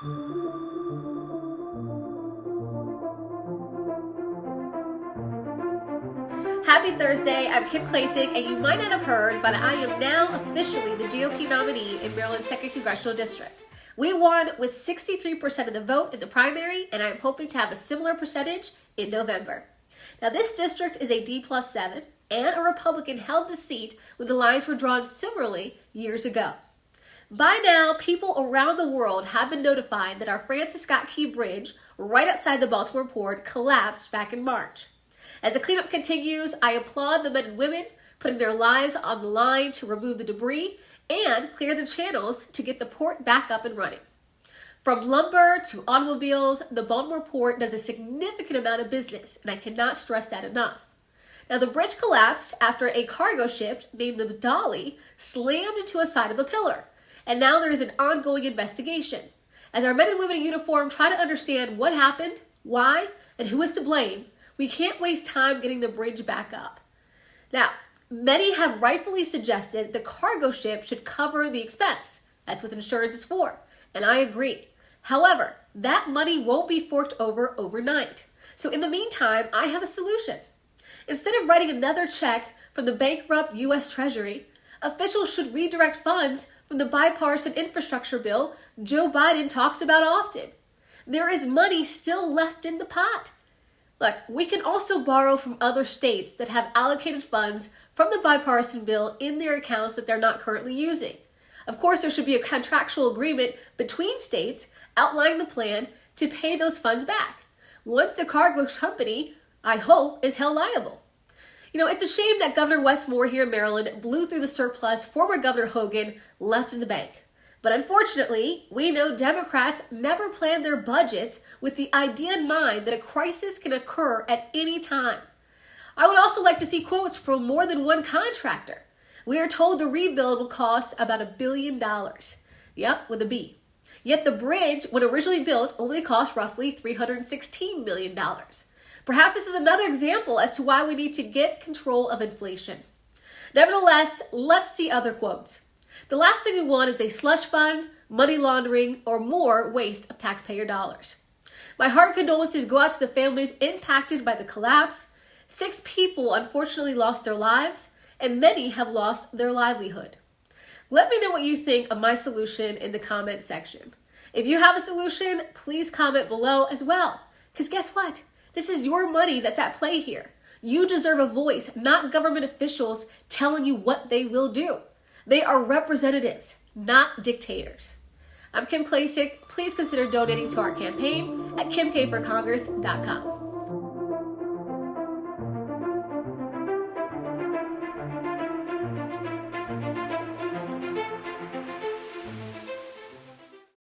Happy Thursday, I'm Kim Klacik, and you might not have heard, but I am now officially the GOP nominee in Maryland's 2nd Congressional District. We won with 63% of the vote in the primary, and I'm hoping to have a similar percentage in November. Now, this district is a D+7, and a Republican held the seat when the lines were drawn similarly years ago. By now, people around the world have been notified that our Francis Scott Key Bridge, right outside the Baltimore port, collapsed back in March. As the cleanup continues, I applaud the men and women putting their lives on the line to remove the debris and clear the channels to get the port back up and running. From lumber to automobiles, the Baltimore port does a significant amount of business, and I cannot stress that enough. Now, the bridge collapsed after a cargo ship named the Dolly slammed into a side of a pillar, and now there is an ongoing investigation. As our men and women in uniform try to understand what happened, why, and who is to blame, we can't waste time getting the bridge back up. Now, many have rightfully suggested the cargo ship should cover the expense. That's what insurance is for, and I agree. However, that money won't be forked over overnight. So in the meantime, I have a solution. Instead of writing another check from the bankrupt U.S. Treasury, officials should redirect funds from the bipartisan infrastructure bill Joe Biden talks about often. There is money still left in the pot. Look, we can also borrow from other states that have allocated funds from the bipartisan bill in their accounts that they're not currently using. Of course, there should be a contractual agreement between states outlining the plan to pay those funds back once the cargo company, I hope, is held liable. It's a shame that Governor Wes Moore here in Maryland blew through the surplus former Governor Hogan left in the bank. But unfortunately, we know Democrats never planned their budgets with the idea in mind that a crisis can occur at any time. I would also like to see quotes from more than one contractor. We are told the rebuild will cost about $1 billion. Yep, with a B. Yet the bridge, when originally built, only cost roughly $316 million. Perhaps this is another example as to why we need to get control of inflation. Nevertheless, let's see other quotes. The last thing we want is a slush fund, money laundering, or more waste of taxpayer dollars. My heart condolences go out to the families impacted by the collapse. 6 people unfortunately lost their lives, and many have lost their livelihood. Let me know what you think of my solution in the comment section. If you have a solution, please comment below as well. Because guess what? This is your money that's at play here. You deserve a voice, not government officials telling you what they will do. They are representatives, not dictators. I'm Kim Klacik. Please consider donating to our campaign at kimkforcongress.com.